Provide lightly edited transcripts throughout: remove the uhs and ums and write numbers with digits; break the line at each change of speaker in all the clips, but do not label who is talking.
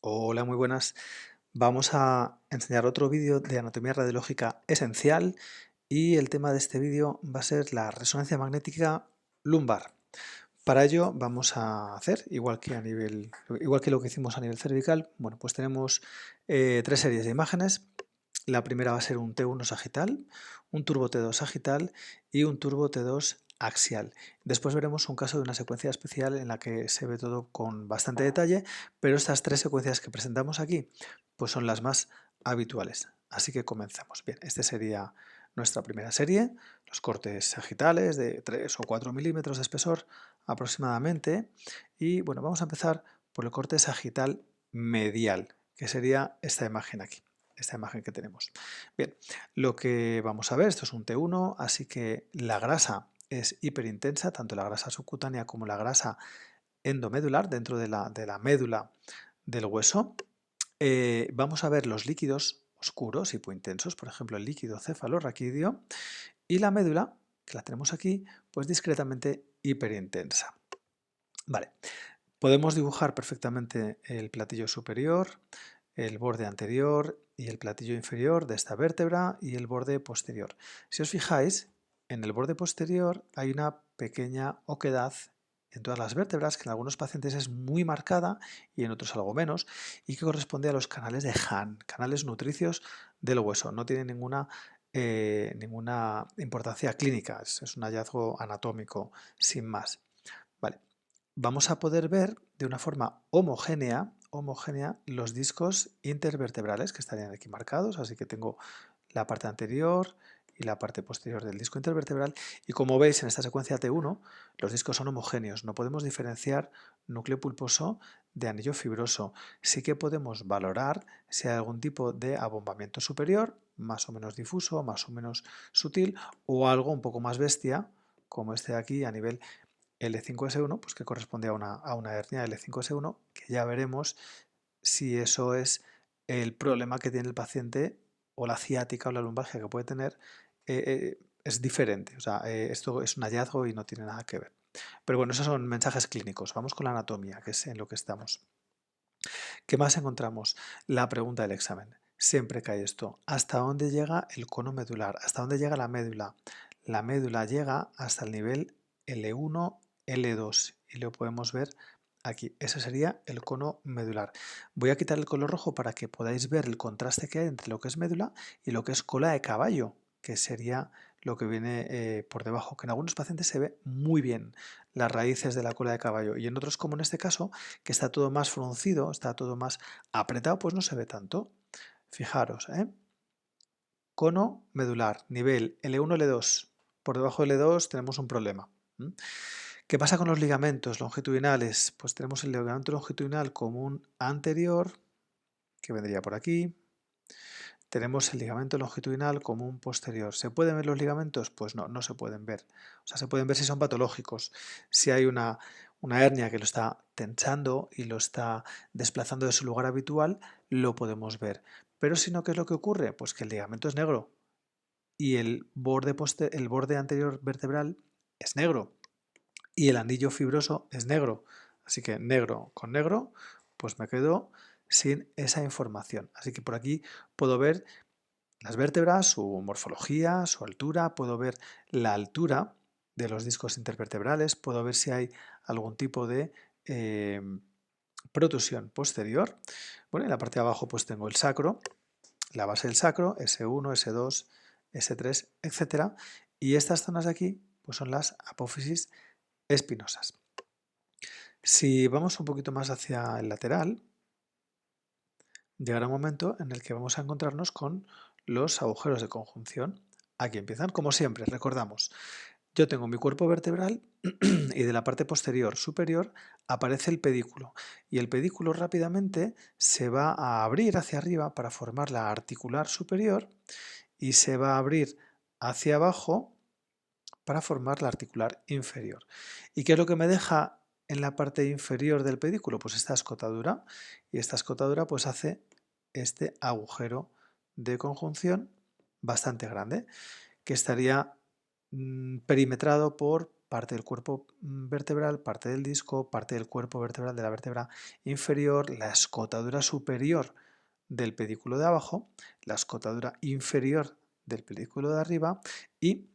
Hola, muy buenas. Vamos a enseñar otro vídeo de anatomía radiológica esencial y el tema de este vídeo va a ser la resonancia magnética lumbar. Para ello vamos a hacer, igual que lo que hicimos a nivel cervical, bueno, pues tenemos tres series de imágenes. La primera va a ser un T1 sagital, un turbo T2 sagital y un turbo T2 axial. Después veremos un caso de una secuencia especial en la que se ve todo con bastante detalle, pero estas tres secuencias que presentamos aquí pues son las más habituales. Así que comencemos. Bien, esta sería nuestra primera serie, los cortes sagitales de 3 o 4 milímetros de espesor aproximadamente. Y bueno, vamos a empezar por el corte sagital medial, que sería esta imagen aquí, esta imagen que tenemos. Bien, lo que vamos a ver, esto es un T1, así que la grasa es hiperintensa, tanto la grasa subcutánea como la grasa endomedular, dentro de la médula del hueso. Vamos a ver los líquidos oscuros, hipointensos, por ejemplo el líquido cefalorraquídeo, y la médula, que la tenemos aquí, pues discretamente hiperintensa. Vale, podemos dibujar perfectamente el platillo superior, el borde anterior y el platillo inferior de esta vértebra y el borde posterior. Si os fijáis, en el borde posterior hay una pequeña oquedad en todas las vértebras que en algunos pacientes es muy marcada y en otros algo menos, y que corresponde a los canales de Hahn, canales nutricios del hueso. No tiene ninguna importancia clínica, es un hallazgo anatómico sin más. Vale. Vamos a poder ver de una forma homogénea los discos intervertebrales que estarían aquí marcados, así que tengo la parte anterior y la parte posterior del disco intervertebral, y como veis en esta secuencia T1 los discos son homogéneos, no podemos diferenciar núcleo pulposo de anillo fibroso. Sí que podemos valorar si hay algún tipo de abombamiento superior, más o menos difuso, más o menos sutil, o algo un poco más bestia, como este de aquí a nivel L5S1, pues que corresponde a una hernia L5S1, que ya veremos si eso es el problema que tiene el paciente o la ciática o la lumbalgia que puede tener es diferente. O sea, esto es un hallazgo y no tiene nada que ver. Pero bueno, esos son mensajes clínicos. Vamos con la anatomía, que es en lo que estamos. ¿Qué más encontramos? La pregunta del examen. Siempre cae esto. ¿Hasta dónde llega el cono medular? ¿Hasta dónde llega la médula? La médula llega hasta el nivel L1, L2 y lo podemos ver aquí. Ese sería el cono medular. Voy a quitar el color rojo para que podáis ver el contraste que hay entre lo que es médula y lo que es cola de caballo, que sería lo que viene por debajo, que en algunos pacientes se ve muy bien las raíces de la cola de caballo y en otros, como en este caso, que está todo más fruncido, está todo más apretado, pues no se ve tanto. Fijaros, cono medular, nivel L1, L2. Por debajo de L2 tenemos un problema. ¿Qué pasa con los ligamentos longitudinales? Pues tenemos el ligamento longitudinal común anterior, que vendría por aquí. Tenemos el ligamento longitudinal común posterior. ¿Se pueden ver los ligamentos? Pues no, no se pueden ver. O sea, se pueden ver si son patológicos. Si hay una hernia que lo está tensando y lo está desplazando de su lugar habitual, lo podemos ver. Pero si no, ¿qué es lo que ocurre? Pues que el ligamento es negro y el borde anterior vertebral es negro y el anillo fibroso es negro. Así que negro con negro, pues me quedo sin esa información. Así que por aquí puedo ver las vértebras, su morfología, su altura, puedo ver la altura de los discos intervertebrales, puedo ver si hay algún tipo de protusión posterior. Bueno, en la parte de abajo pues tengo el sacro, la base del sacro, S1, S2, S3, etcétera. Y estas zonas de aquí pues son las apófisis espinosas. Si vamos un poquito más hacia el lateral, llegará un momento en el que vamos a encontrarnos con los agujeros de conjunción. Aquí empiezan, como siempre, recordamos, yo tengo mi cuerpo vertebral y de la parte posterior superior aparece el pedículo y el pedículo rápidamente se va a abrir hacia arriba para formar la articular superior y se va a abrir hacia abajo para formar la articular inferior. ¿Y qué es lo que me deja en la parte inferior del pedículo? Pues esta escotadura, y esta escotadura pues hace este agujero de conjunción bastante grande que estaría perimetrado por parte del cuerpo vertebral, parte del disco, parte del cuerpo vertebral de la vértebra inferior, la escotadura superior del pedículo de abajo, la escotadura inferior del pedículo de arriba y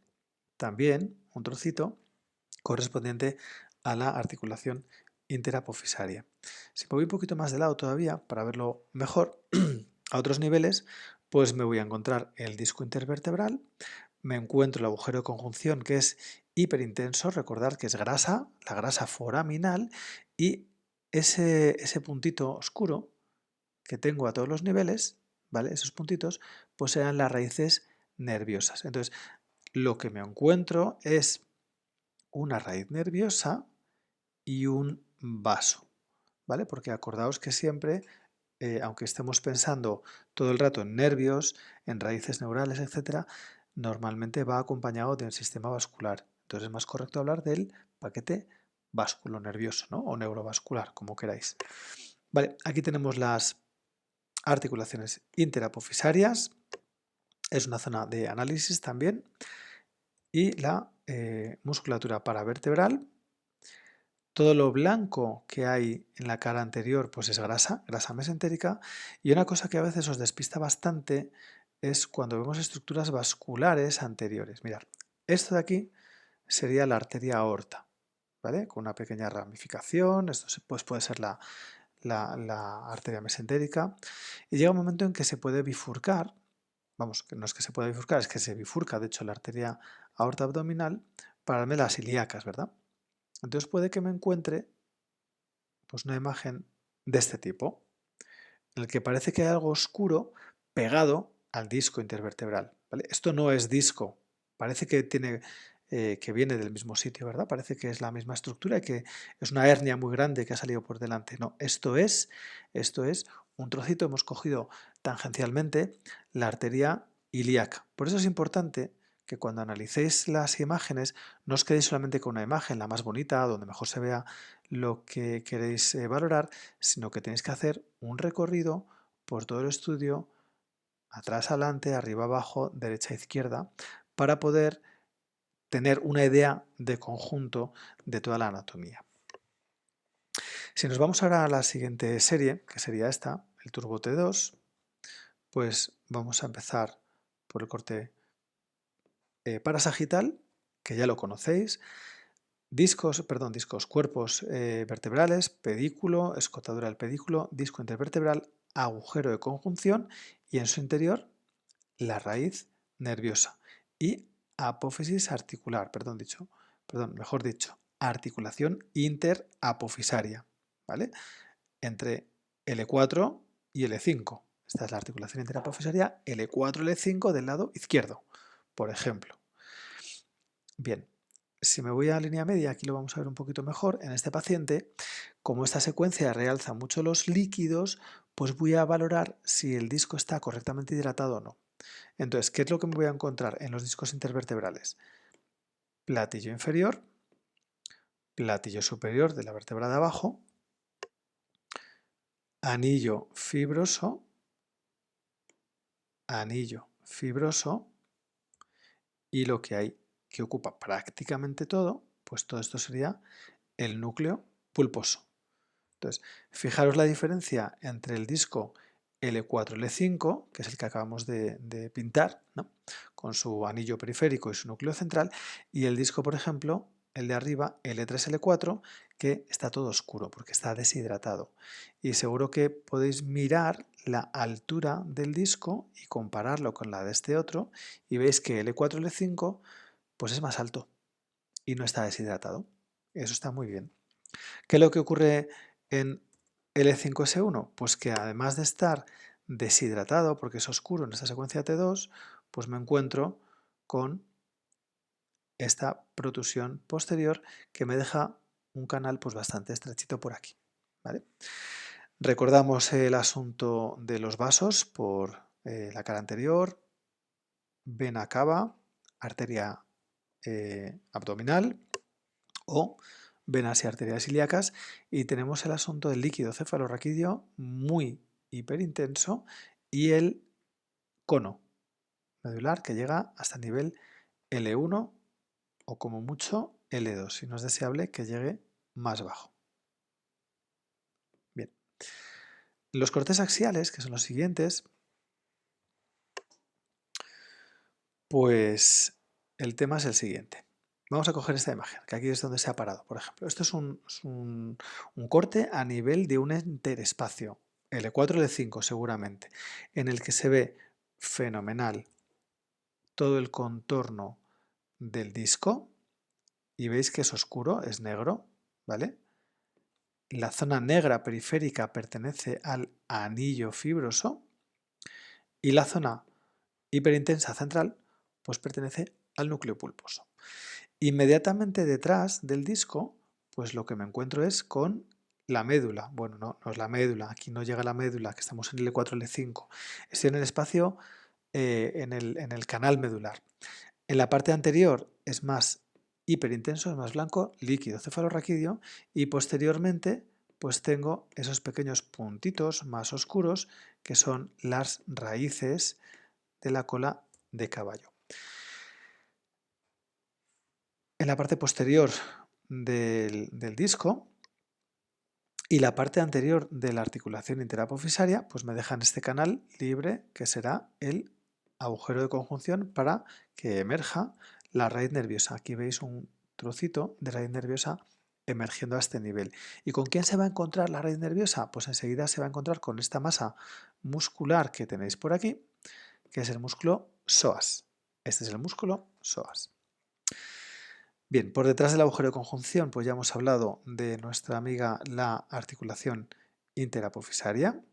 también un trocito correspondiente a la articulación interapofisaria. Si me voy un poquito más de lado todavía para verlo mejor, a otros niveles, pues me voy a encontrar el disco intervertebral, me encuentro el agujero de conjunción que es hiperintenso, recordad que es grasa, la grasa foraminal, y ese puntito oscuro que tengo a todos los niveles, ¿vale? Esos puntitos, pues serán las raíces nerviosas. Entonces, lo que me encuentro es una raíz nerviosa y un vaso, ¿vale? Porque acordaos que siempre, aunque estemos pensando todo el rato en nervios, en raíces neurales, etcétera, normalmente va acompañado del sistema vascular. Entonces es más correcto hablar del paquete vasculonervioso, ¿no? O neurovascular, como queráis. Vale, aquí tenemos las articulaciones interapofisarias, es una zona de análisis también, y la musculatura paravertebral. Todo lo blanco que hay en la cara anterior pues es grasa, grasa mesentérica, y una cosa que a veces os despista bastante es cuando vemos estructuras vasculares anteriores. Mirad, esto de aquí sería la arteria aorta, ¿vale? Con una pequeña ramificación, esto pues puede ser la arteria mesentérica, y llega un momento en que se puede bifurcar, vamos, que no es que se pueda bifurcar, es que se bifurca, de hecho, la arteria aorta abdominal para darme las ilíacas, ¿verdad? Entonces puede que me encuentre pues una imagen de este tipo, en el que parece que hay algo oscuro pegado al disco intervertebral, ¿vale? Esto no es disco, parece que que viene del mismo sitio, ¿verdad? Parece que es la misma estructura y que es una hernia muy grande que ha salido por delante. No, esto es un trocito, hemos cogido tangencialmente la arteria ilíaca. Por eso es importante que cuando analicéis las imágenes no os quedéis solamente con una imagen, la más bonita, donde mejor se vea lo que queréis valorar, sino que tenéis que hacer un recorrido por todo el estudio, atrás, adelante, arriba, abajo, derecha, izquierda, para poder tener una idea de conjunto de toda la anatomía. Si nos vamos ahora a la siguiente serie, que sería esta, el Turbo T2, pues vamos a empezar por el corte parasagital, que ya lo conocéis, cuerpos vertebrales, pedículo, escotadura del pedículo, disco intervertebral, agujero de conjunción y en su interior la raíz nerviosa y apófisis articular, mejor dicho, articulación interapofisaria, ¿vale? Entre L4 y L5. Esta es la articulación interapofisaria L4, L5 del lado izquierdo, por ejemplo. Bien, si me voy a línea media, aquí lo vamos a ver un poquito mejor. En este paciente, como esta secuencia realza mucho los líquidos, pues voy a valorar si el disco está correctamente hidratado o no. Entonces, ¿qué es lo que me voy a encontrar en los discos intervertebrales? Platillo inferior, platillo superior de la vértebra de abajo, anillo fibroso, y lo que hay que ocupa prácticamente todo, pues todo esto sería el núcleo pulposo. Entonces, fijaros la diferencia entre el disco L4, L5, que es el que acabamos de pintar, ¿no? Con su anillo periférico y su núcleo central, y el disco, por ejemplo, el de arriba, L3, L4, que está todo oscuro porque está deshidratado. Y seguro que podéis mirar la altura del disco y compararlo con la de este otro, y veis que L4, L5 pues es más alto y no está deshidratado. Eso está muy bien. ¿Qué es lo que ocurre en L5S1? Pues que además de estar deshidratado, porque es oscuro en esta secuencia T2, pues me encuentro con esta protusión posterior que me deja un canal pues bastante estrechito por aquí, ¿vale? Recordamos el asunto de los vasos por la cara anterior, vena cava, arteria abdominal o venas y arterias ilíacas, y tenemos el asunto del líquido cefalorraquídeo muy hiperintenso y el cono medular que llega hasta el nivel L1 o como mucho L2 y no es deseable que llegue más bajo. Bien. Los cortes axiales, que son los siguientes, pues el tema es el siguiente. Vamos a coger esta imagen, que aquí es donde se ha parado, por ejemplo. Esto es un corte a nivel de un interespacio, L4, L5 seguramente, en el que se ve fenomenal todo el contorno del disco y veis que es oscuro, es negro, ¿vale? La zona negra periférica pertenece al anillo fibroso y la zona hiperintensa central pues pertenece al núcleo pulposo. Inmediatamente detrás del disco, pues lo que me encuentro es con la médula. Bueno, no es la médula, aquí no llega la médula, que estamos en L4, L5. Estoy en el espacio, en el canal medular. En la parte anterior es más hiperintenso, es más blanco, líquido cefalorraquídeo, y posteriormente pues tengo esos pequeños puntitos más oscuros que son las raíces de la cola de caballo. En la parte posterior del disco y la parte anterior de la articulación interapofisaria, pues me dejan este canal libre que será el agujero de conjunción para que emerja la raíz nerviosa. Aquí veis un trocito de raíz nerviosa emergiendo a este nivel. ¿Y con quién se va a encontrar la raíz nerviosa? Pues enseguida se va a encontrar con esta masa muscular que tenéis por aquí, que es el músculo psoas. Este es el músculo psoas. Bien, por detrás del agujero de conjunción, pues ya hemos hablado de nuestra amiga la articulación interapofisaria,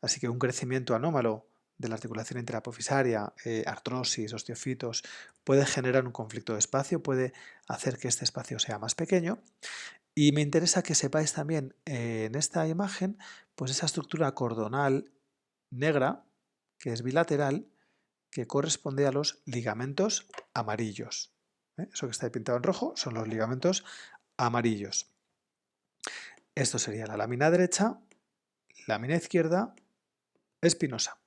así que un crecimiento anómalo de la articulación interapofisaria, artrosis, osteofitos, puede generar un conflicto de espacio, puede hacer que este espacio sea más pequeño. Y me interesa que sepáis también en esta imagen, pues esa estructura cordonal negra, que es bilateral, que corresponde a los ligamentos amarillos. Eso que está ahí pintado en rojo son los ligamentos amarillos. Esto sería la lámina derecha, lámina izquierda, espinosa.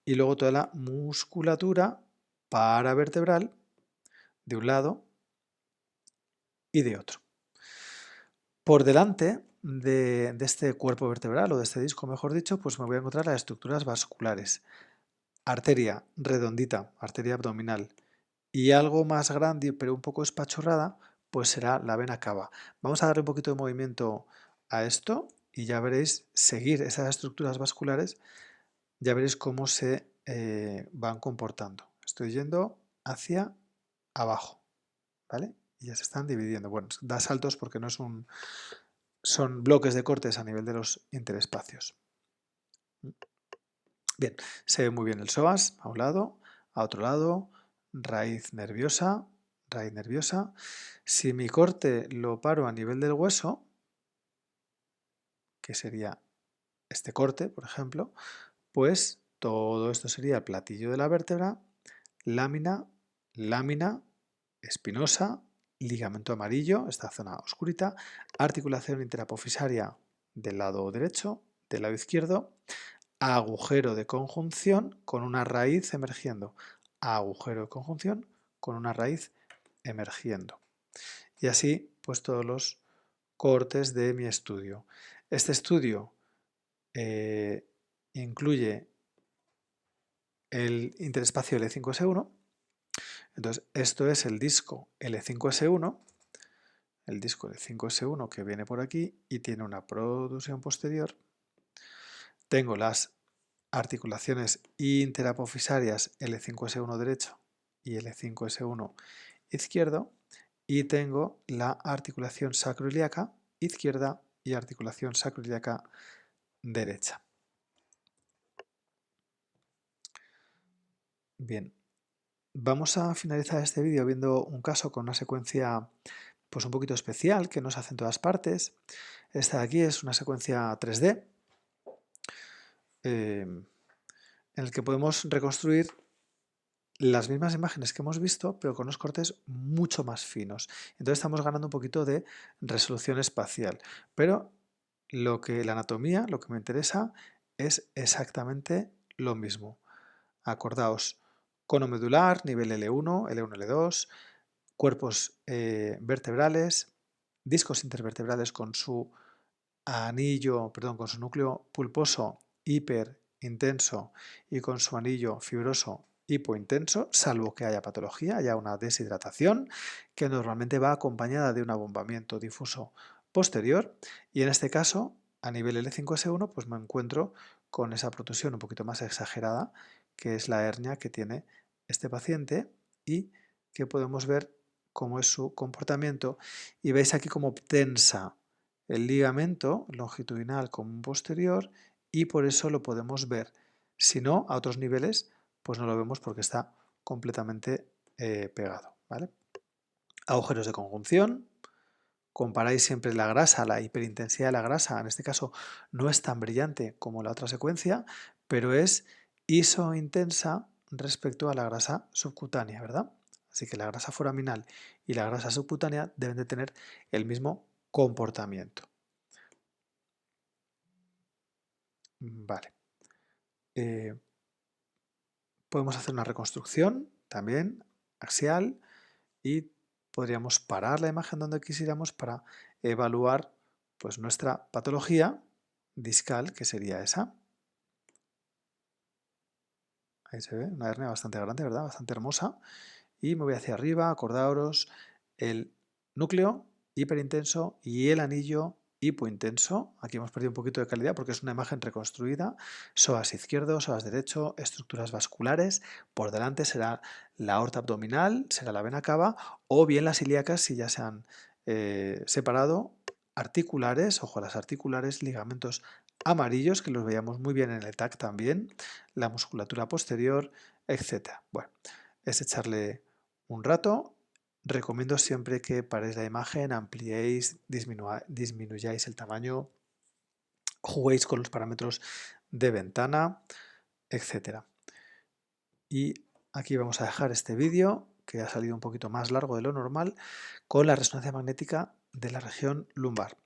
Y luego toda la musculatura paravertebral de un lado y de otro. Por delante de este cuerpo vertebral o de este disco, mejor dicho, pues me voy a encontrar las estructuras vasculares. Arteria redondita, arteria abdominal, y algo más grande pero un poco espachurrada, pues será la vena cava. Vamos a darle un poquito de movimiento a esto y ya veréis seguir esas estructuras vasculares, ya veréis cómo se van comportando. Estoy yendo hacia abajo, ¿vale? Y ya se están dividiendo. Bueno, da saltos porque no es son bloques de cortes a nivel de los interespacios. Bien, se ve muy bien el psoas a un lado, a otro lado, raíz nerviosa, raíz nerviosa. Si mi corte lo paro a nivel del hueso, que sería este corte, por ejemplo, pues todo esto sería el platillo de la vértebra, lámina, lámina, espinosa, ligamento amarillo, esta zona oscurita, articulación interapofisaria del lado derecho, del lado izquierdo, agujero de conjunción con una raíz emergiendo, agujero de conjunción con una raíz emergiendo. Y así, pues todos los cortes de mi estudio. Este estudio incluye el interespacio L5S1. Entonces, esto es el disco L5S1, el disco L5S1 que viene por aquí y tiene una protrusión posterior. Tengo las articulaciones interapofisarias L5S1 derecho y L5S1 izquierdo, y tengo la articulación sacroiliaca izquierda y articulación sacroiliaca derecha. Bien, vamos a finalizar este vídeo viendo un caso con una secuencia pues un poquito especial que no se hace en todas partes. Esta de aquí es una secuencia 3D en el que podemos reconstruir las mismas imágenes que hemos visto, pero con unos cortes mucho más finos. Entonces estamos ganando un poquito de resolución espacial. Pero la anatomía, lo que me interesa, es exactamente lo mismo. Acordaos, cono medular, nivel L1, L1, L2, cuerpos vertebrales, discos intervertebrales con su anillo, perdón, con su núcleo pulposo hiperintenso y con su anillo fibroso hipointenso, salvo que haya patología, haya una deshidratación, que normalmente va acompañada de un abombamiento difuso posterior, y en este caso, a nivel L5S1, pues me encuentro con esa protusión un poquito más exagerada, que es la hernia que tiene este paciente y que podemos ver cómo es su comportamiento, y veis aquí cómo tensa el ligamento longitudinal común posterior, y por eso lo podemos ver. Si no, a otros niveles, pues no lo vemos porque está completamente pegado, ¿vale? Agujeros de conjunción. Comparáis siempre la grasa, la hiperintensidad de la grasa, en este caso no es tan brillante como la otra secuencia, pero es isointensa respecto a la grasa subcutánea, ¿verdad? Así que la grasa foraminal y la grasa subcutánea deben de tener el mismo comportamiento. Vale. Podemos hacer una reconstrucción también axial y podríamos parar la imagen donde quisiéramos para evaluar pues, nuestra patología discal, que sería esa. Ahí se ve una hernia bastante grande, ¿verdad? Bastante hermosa. Y me voy hacia arriba, acordaos, el núcleo hiperintenso y el anillo hipointenso. Aquí hemos perdido un poquito de calidad porque es una imagen reconstruida. Psoas izquierdo, psoas derecho, estructuras vasculares. Por delante será la aorta abdominal, será la vena cava, o bien las ilíacas si ya se han separado. Articulares, ojo a las articulares, ligamentos amarillos, que los veíamos muy bien en el TAC también, la musculatura posterior, etc. Bueno, es echarle un rato. Recomiendo siempre que paréis la imagen, ampliéis, disminuyáis el tamaño, juguéis con los parámetros de ventana, etc. Y aquí vamos a dejar este vídeo, que ha salido un poquito más largo de lo normal, con la resonancia magnética de la región lumbar.